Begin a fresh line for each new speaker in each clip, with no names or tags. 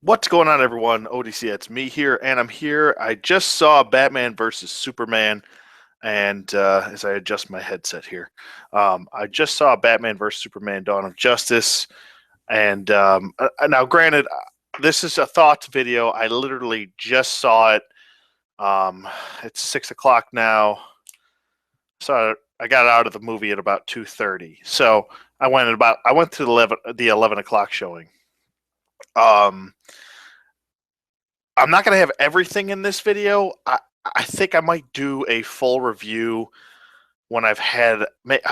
What's going on, everyone? ODC, it's me here, and I'm here. I just saw Batman versus Superman, and as I adjust my headset here, I just saw Batman versus Superman: Dawn of Justice. And now, granted, this is a thoughts video. I literally just saw it. It's 6 o'clock now. So I got out of the movie at about 2:30. So I went to the 11 o'clock showing. Um, I'm not going to have everything in this video. I think I might do a full review when I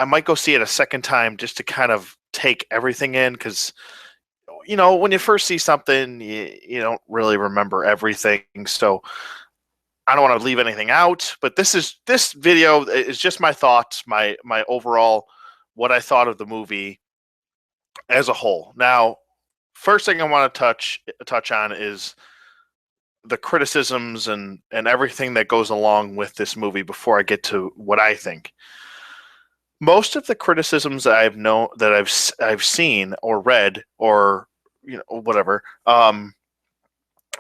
might go see it a second time just to kind of take everything in because, when you first see something, you don't really remember everything. So I don't want to leave anything out, but this video is just my thoughts, my overall, what I thought of the movie as a whole. Now, first thing I want to touch on is the criticisms and everything that goes along with this movie before I get to what I think. Most of the criticisms that I've seen or read or whatever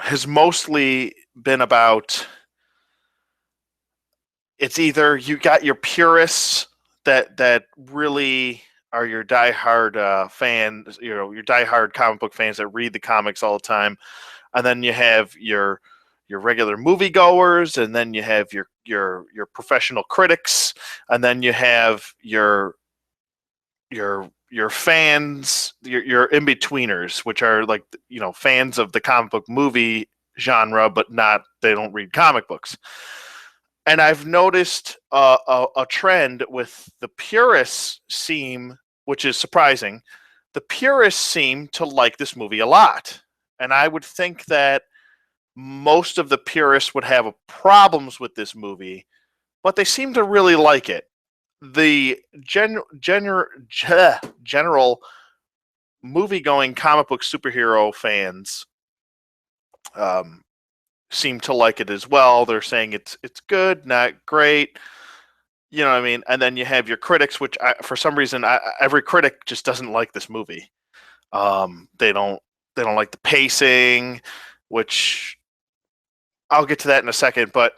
has mostly been about, it's either you got your purists that really are your diehard fans, your diehard comic book fans that read the comics all the time, and then you have your regular moviegoers, and then you have your professional critics, and then you have your fans, your in-betweeners, which are like, fans of the comic book movie genre, but they don't read comic books. And I've noticed a trend with the purists which is surprising, the purists seem to like this movie a lot. And I would think that most of the purists would have problems with this movie, but they seem to really like it. The general movie-going comic book superhero fans seem to like it as well. They're saying it's good, not great. You know what I mean? And then you have your critics, which for some reason, every critic just doesn't like this movie. They don't like the pacing, which I'll get to that in a second, but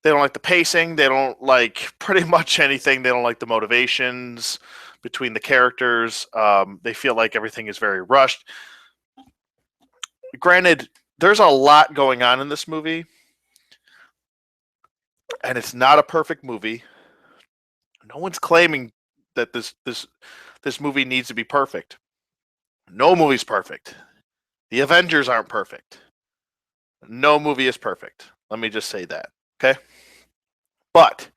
they don't like the pacing. They don't like pretty much anything. They don't like the motivations between the characters. They feel like everything is very rushed. Granted, there's a lot going on in this movie, and it's not a perfect movie. No one's claiming that this movie needs to be perfect. No movie's perfect. The Avengers aren't perfect. No movie is perfect. Let me just say that. Okay? But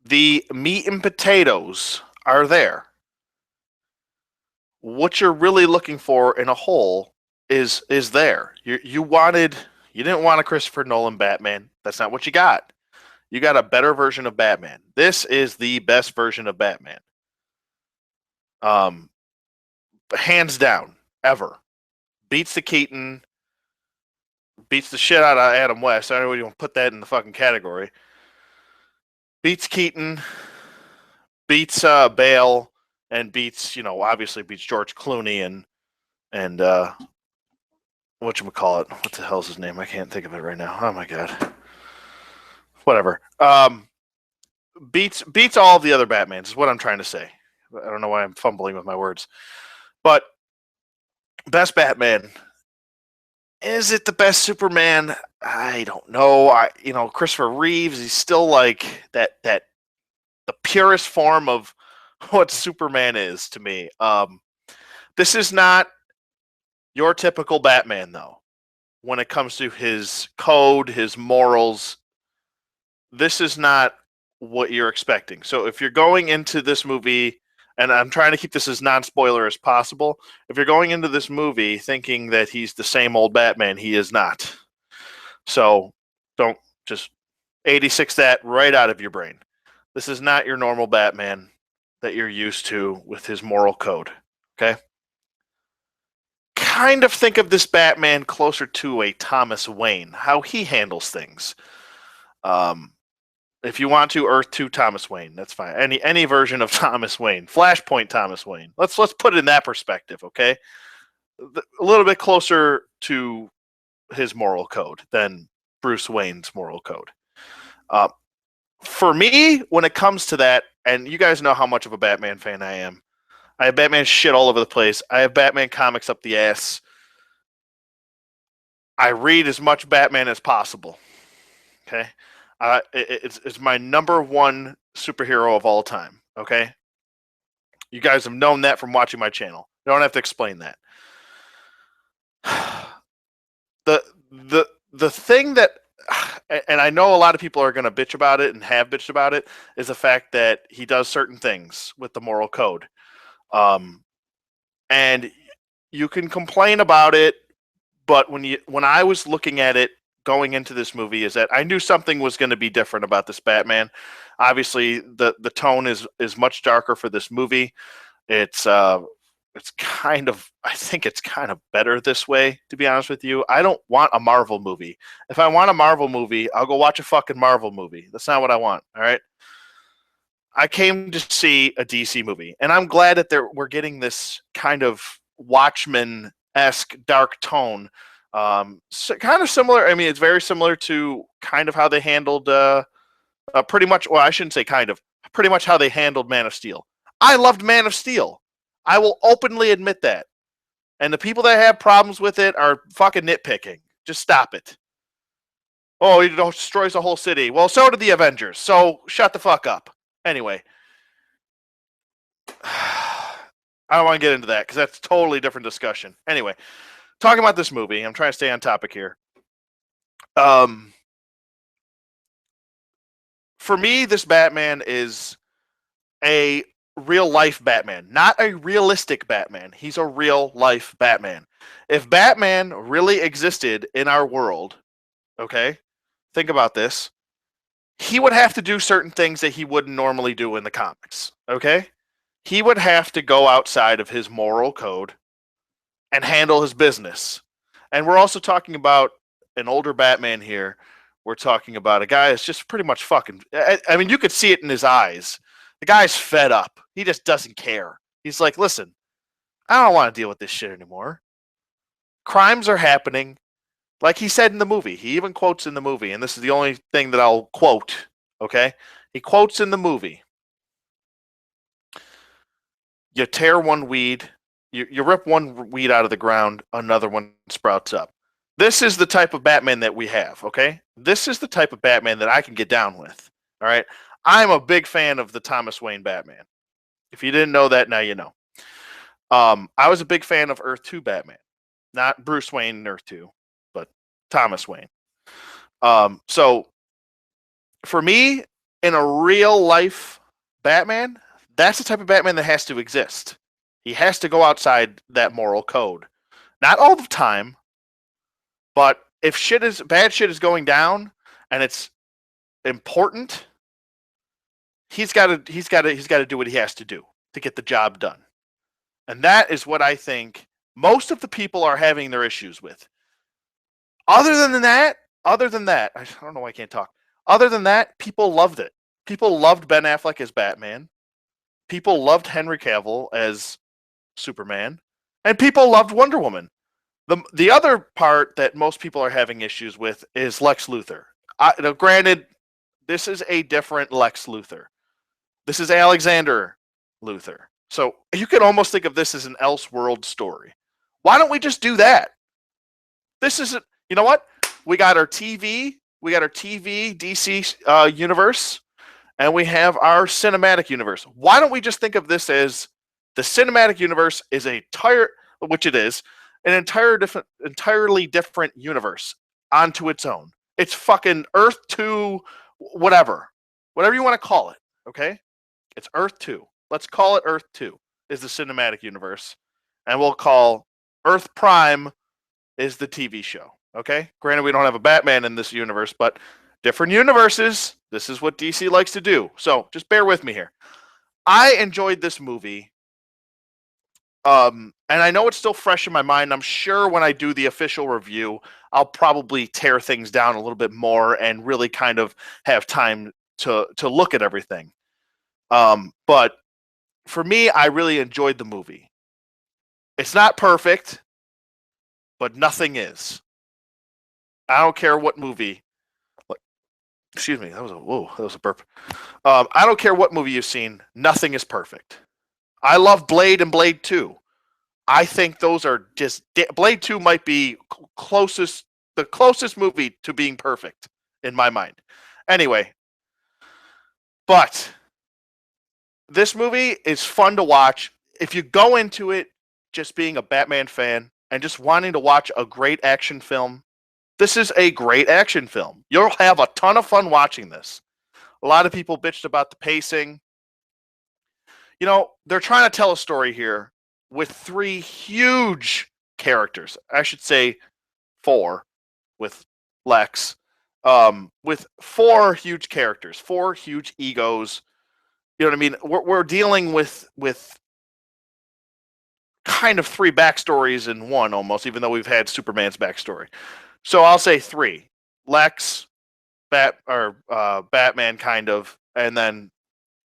the meat and potatoes are there. What you're really looking for in a whole is there. You didn't want a Christopher Nolan Batman. That's not what you got. You got a better version of Batman. This is the best version of Batman. Hands down, ever. Beats the Keaton, beats the shit out of Adam West. I don't know if you want to put that in the fucking category. Beats Keaton, beats Bale, and obviously beats George Clooney and whatchamacallit. What the hell's his name? I can't think of it right now. Oh my god. Whatever. Beats all of the other Batmans is what I'm trying to say. I don't know why I'm fumbling with my words. But best Batman. Is it the best Superman? I don't know. Christopher Reeves, he's still like that the purest form of what Superman is to me. This is not your typical Batman, though. When it comes to his code, his morals, this is not what you're expecting. So if you're going into this movie, and I'm trying to keep this as non-spoiler as possible, if you're going into this movie thinking that he's the same old Batman, he is not. So don't just 86 that right out of your brain. This is not your normal Batman that you're used to with his moral code. Okay? Kind of think of this Batman closer to a Thomas Wayne, how he handles things. If you want to, Earth 2 Thomas Wayne, that's fine. Any version of Thomas Wayne, Flashpoint Thomas Wayne. Let's put it in that perspective, okay? a little bit closer to his moral code than Bruce Wayne's moral code. Uh, for me, when it comes to that, and you guys know how much of a Batman fan I am, I have Batman shit all over the place. I have Batman comics up the ass. I read as much Batman as possible. Okay, it's my number one superhero of all time. Okay, you guys have known that from watching my channel. You don't have to explain that. the the thing that, and I know a lot of people are going to bitch about it and have bitched about it, is the fact that he does certain things with the moral code. And you can complain about it, but when I was looking at it going into this movie, is that I knew something was going to be different about this Batman. Obviously, the tone is much darker for this movie. It's kind of, I think it's kind of better this way, to be honest with you. I don't want a Marvel movie. If I want a Marvel movie, I'll go watch a fucking Marvel movie. That's not what I want. All right. I came to see a DC movie, and I'm glad that we're getting this kind of Watchmen-esque dark tone. So kind of similar. I mean, it's very similar to kind of how they handled pretty much. Well, I shouldn't say kind of. Pretty much how they handled Man of Steel. I loved Man of Steel. I will openly admit that. And the people that have problems with it are fucking nitpicking. Just stop it. Oh, it destroys the whole city. Well, so did the Avengers. So shut the fuck up. Anyway, I don't want to get into that because that's a totally different discussion. Anyway, talking about this movie, I'm trying to stay on topic here. For me, this Batman is a real life Batman, not a realistic Batman. He's a real life Batman. If Batman really existed in our world, okay, think about this. He would have to do certain things that he wouldn't normally do in the comics, okay? He would have to go outside of his moral code and handle his business. And we're also talking about an older Batman here. We're talking about a guy that's just pretty much fucking. I mean, you could see it in his eyes. The guy's fed up. He just doesn't care. He's like, listen, I don't want to deal with this shit anymore. Crimes are happening. Like he said in the movie. He even quotes in the movie, and this is the only thing that I'll quote, okay? He quotes in the movie. You tear one weed, you rip one weed out of the ground, another one sprouts up. This is the type of Batman that we have, okay? This is the type of Batman that I can get down with, all right? I'm a big fan of the Thomas Wayne Batman. If you didn't know that, now you know. I was a big fan of Earth 2 Batman. Not Bruce Wayne in Earth 2, but Thomas Wayne. So, for me, in a real life Batman, that's the type of Batman that has to exist. He has to go outside that moral code. Not all the time, but if bad shit is going down and it's important, he's got to do what he has to do to get the job done. And that is what I think most of the people are having their issues with. Other than that, I don't know why I can't talk. Other than that, people loved it. People loved Ben Affleck as Batman. People loved Henry Cavill as Superman. And people loved Wonder Woman. The other part that most people are having issues with is Lex Luthor. Now, granted, this is a different Lex Luthor. This is Alexander Luthor. So you could almost think of this as an Elseworld story. Why don't we just do that? This isn't, you know what? We got our TV DC universe, and we have our cinematic universe. Why don't we just think of this as the cinematic universe is which it is, an entirely different universe onto its own. It's fucking Earth 2, whatever you want to call it, okay? It's Earth 2. Let's call it Earth 2 is the cinematic universe, and we'll call Earth Prime is the TV show, okay? Granted, we don't have a Batman in this universe, but different universes, this is what DC likes to do. So just bear with me here. I enjoyed this movie. And I know it's still fresh in my mind. I'm sure when I do the official review, I'll probably tear things down a little bit more and really kind of have time to look at everything. But for me, I really enjoyed the movie. It's not perfect. but nothing is. I don't care what movie. Excuse me, that was a burp. I don't care what movie you've seen. Nothing is perfect. I love Blade and Blade 2. I think those are just Blade 2 might be the closest movie to being perfect in my mind. Anyway, but this movie is fun to watch. If you go into it just being a Batman fan and just wanting to watch a great action film, this is a great action film. You'll have a ton of fun watching this. A lot of people bitched about the pacing. You know, they're trying to tell a story here with three huge characters. I should say four with Lex. With four huge characters, four huge egos. You know what I mean? We're dealing with kind of three backstories in one almost, even though we've had Superman's backstory. So I'll say three: Lex, Batman, kind of, and then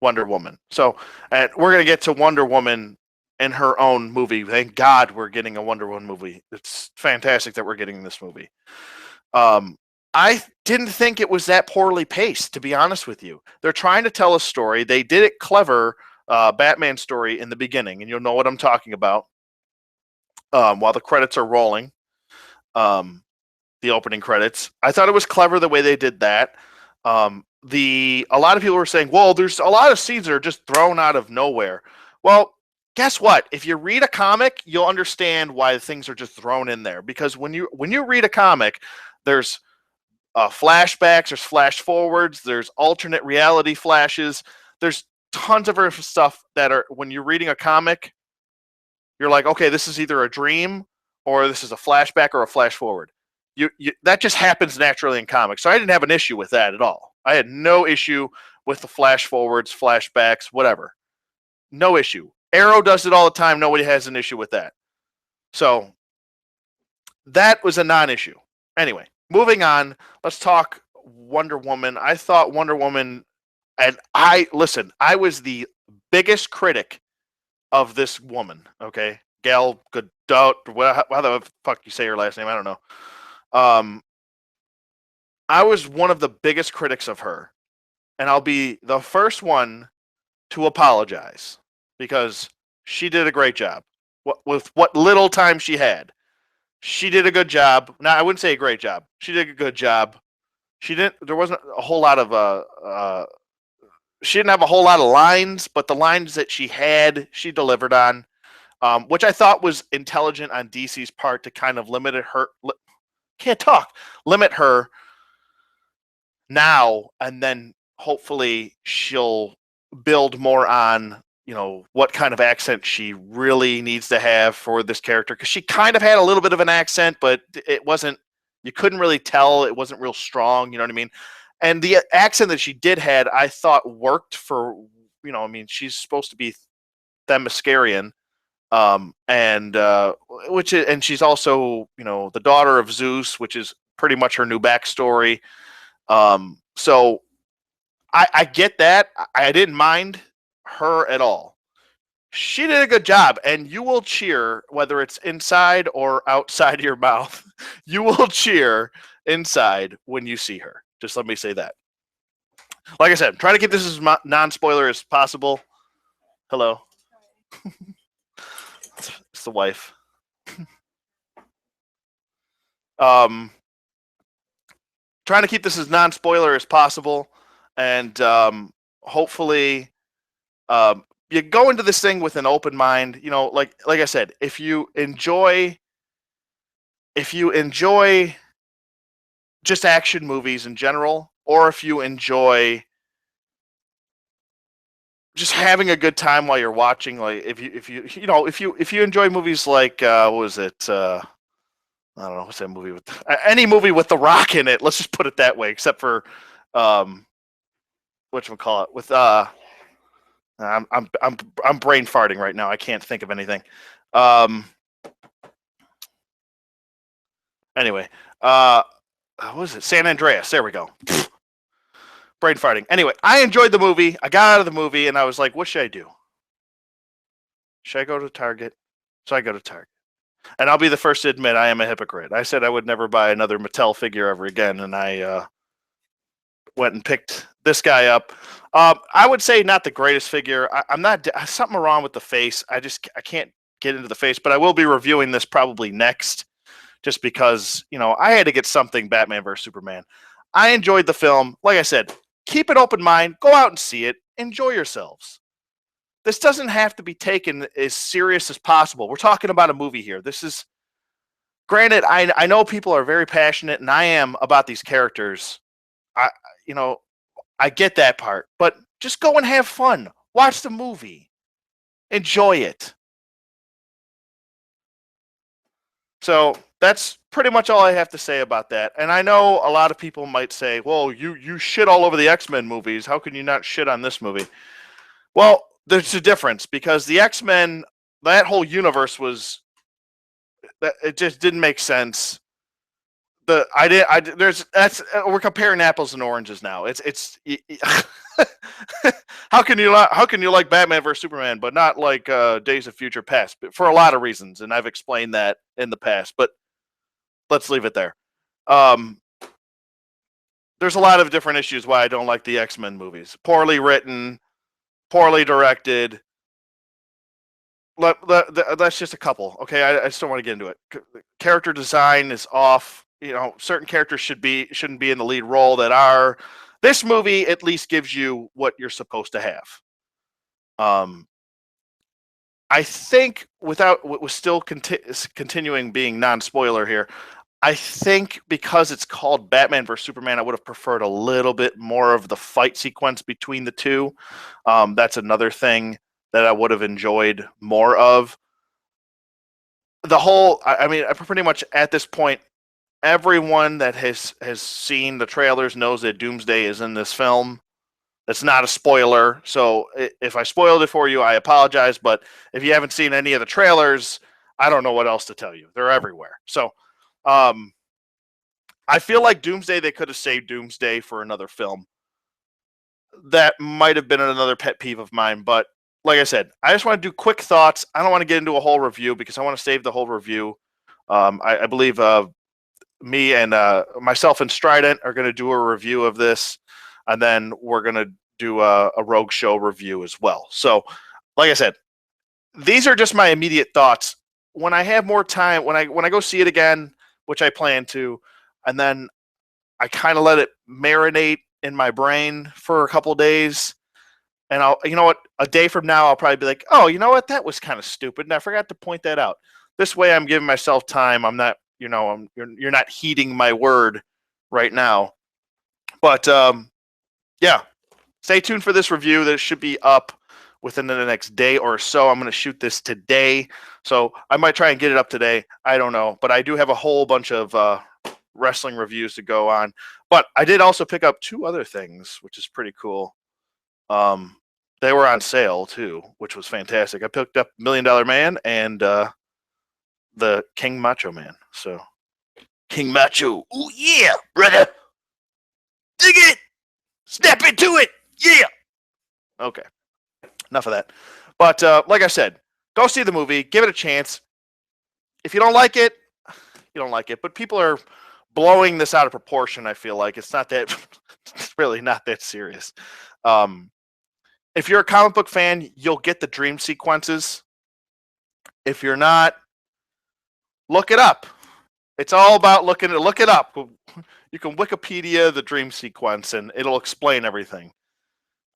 Wonder Woman. So, and we're gonna get to Wonder Woman in her own movie. Thank God we're getting a Wonder Woman movie. It's fantastic that we're getting this movie. I didn't think it was that poorly paced, to be honest with you. They're trying to tell a story. They did it clever, Batman story in the beginning, and you'll know what I'm talking about. While the credits are rolling, the opening credits, I thought it was clever the way they did that. A lot of people were saying, well, there's a lot of scenes that are just thrown out of nowhere. Well, guess what? If you read a comic, you'll understand why things are just thrown in there. Because when you read a comic, there's flashbacks, there's flash forwards, there's alternate reality flashes, there's tons of other stuff that are, when you're reading a comic, you're like, okay, this is either a dream or this is a flashback or a flash forward. That just happens naturally in comics. So I didn't have an issue with that at all. I had no issue with the flash forwards, flashbacks, whatever. No issue. Arrow does it all the time. Nobody has an issue with that. So that was a non-issue. Anyway, moving on. Let's talk Wonder Woman. I thought Wonder Woman, and I was the biggest critic of this woman. Okay, Gal Gadot. How the fuck you say her last name? I don't know. I was one of the biggest critics of her, and I'll be the first one to apologize because she did a great job with what little time she had. She did a good job. Now, I wouldn't say a great job. She did a good job. There wasn't a whole lot of she didn't have a whole lot of lines, but the lines that she had, she delivered on, which I thought was intelligent on DC's part to kind of limit her now, and then hopefully she'll build more on, you know, what kind of accent she really needs to have for this character, because she kind of had a little bit of an accent, but it wasn't, you couldn't really tell, it wasn't real strong, you know what I mean? And the accent that she did had, I thought worked for, you know, I mean, she's supposed to be Themyscirian, and she's also, you know, the daughter of Zeus, which is pretty much her new backstory. So I get that. I didn't mind her at all. She did a good job, and you will cheer whether it's inside or outside of your mouth. You will cheer inside when you see her. Just let me say that. Like I said, try to keep this as non-spoiler as possible. Hello. It's the wife. Trying to keep this as non-spoiler as possible, and hopefully you go into this thing with an open mind. You know, like I said, if you enjoy just action movies in general, or if you enjoy just having a good time while you're watching, like if you enjoy movies like what was it? I don't know, what's that movie with any movie with The Rock in it? Let's just put it that way, except for whatchamacallit, with I'm brain farting right now. I can't think of anything. Anyway, what was it? San Andreas. There we go. Brain farting. Anyway, I enjoyed the movie. I got out of the movie and I was like, what should I do? Should I go to Target? So I go to Target. And I'll be the first to admit I am a hypocrite. I said I would never buy another Mattel figure ever again, and I went and picked this guy up. I would say not the greatest figure. I'm not something wrong with the face. I can't get into the face, but I will be reviewing this probably next, just because I had to get something Batman vs Superman. I enjoyed the film. Like I said, keep an open mind. Go out and see it. Enjoy yourselves. This doesn't have to be taken as serious as possible. We're talking about a movie here. This is, granted, I know people are very passionate, and I am, about these characters. You know, I get that part, but just go and have fun. Watch the movie. Enjoy it. So that's pretty much all I have to say about that. And I know a lot of people might say, well, you shit all over the X-Men movies. How can you not shit on this movie? Well, there's a difference, because the X-Men, that whole universe it just didn't make sense. We're comparing apples and oranges now. How can you like Batman vs Superman but not like Days of Future Past? For a lot of reasons, and I've explained that in the past. But let's leave it there. There's a lot of different issues why I don't like the X-Men movies. Poorly written, poorly directed. That's just a couple. Okay, I just don't want to get into it. Character design is off. Certain characters shouldn't be in the lead role that are. This movie at least gives you what you're supposed to have. I think with still continuing being non-spoiler here, I think because it's called Batman vs Superman, I would have preferred a little bit more of the fight sequence between the two. That's another thing that I would have enjoyed more of. I mean, pretty much at this point, everyone that has seen the trailers knows that Doomsday is in this film. That's not a spoiler. So if I spoiled it for you, I apologize. But if you haven't seen any of the trailers, I don't know what else to tell you. They're everywhere. So I feel like Doomsday, they could have saved Doomsday for another film. That might have been another pet peeve of mine. But like I said, I just want to do quick thoughts. I don't want to get into a whole review because I want to save the whole review. I believe me and myself and Strident are going to do a review of this, and then we're going to do a Rogue Show review as well. So, like I said, these are just my immediate thoughts. When I have more time, when I go see it again, which I plan to, and then I kind of let it marinate in my brain for a couple days, and a day from now, I'll probably be like, oh, you know what, that was kind of stupid, and I forgot to point that out. This way, I'm giving myself time. I'm not, you're not heeding my word right now. But yeah, stay tuned for this review. That should be up within the next day or so. I'm going to shoot this today, so I might try and get it up today. I don't know, but I do have a whole bunch of wrestling reviews to go on. But I did also pick up two other things, which is pretty cool. They were on sale too, which was fantastic. I picked up $1 Million Man and the King Macho Man. So King Macho, oh yeah, brother, dig it, step into it, yeah. Okay, enough of that. But like I said, go see the movie, give it a chance. If you don't like it, you don't like it. But people are blowing this out of proportion. I feel like it's not that, it's really not that serious. If you're a comic book fan, you'll get the dream sequences. If you're not, look it up. It's all about look it up. You can Wikipedia the dream sequence, and it'll explain everything.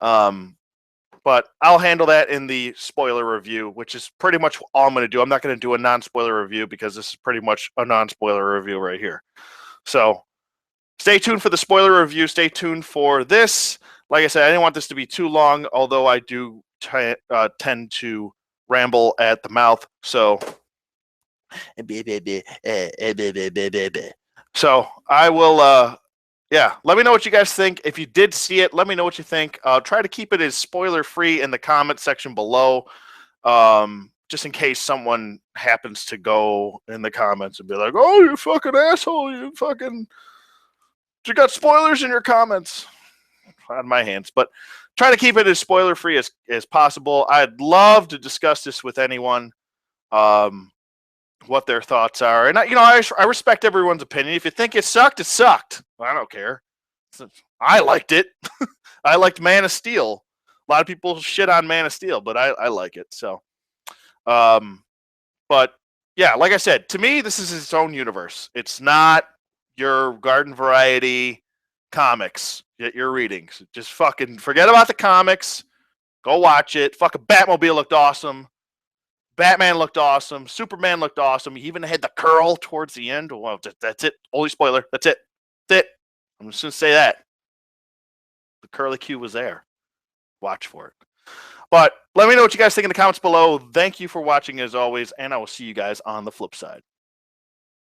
But I'll handle that in the spoiler review, which is pretty much all I'm going to do. I'm not going to do a non-spoiler review because this is pretty much a non-spoiler review right here. So stay tuned for the spoiler review. Stay tuned for this. Like I said, I didn't want this to be too long, although I do tend to ramble at the mouth. So I will, yeah, let me know what you guys think. If you did see it, let me know what you think. Try to keep it as spoiler-free in the comment section below, just in case someone happens to go in the comments and be like, oh, you fucking asshole, you got spoilers in your comments. On my hands. But try to keep it as spoiler-free as possible. I'd love to discuss this with anyone. what their thoughts are. And I respect everyone's opinion. If you think it sucked, it sucked. I don't care. I liked it. I liked Man of Steel. A lot of people shit on Man of Steel, but I like it. So, but yeah, like I said, to me, this is its own universe. It's not your garden variety comics that you're reading. So just fucking forget about the comics. Go watch it. Fucking Batmobile looked awesome. Batman looked awesome. Superman looked awesome. He even had the curl towards the end. Well, that's it. Only spoiler. That's it. That's it. I'm just going to say that. The curly Q was there. Watch for it. But let me know what you guys think in the comments below. Thank you for watching as always, and I will see you guys on the flip side.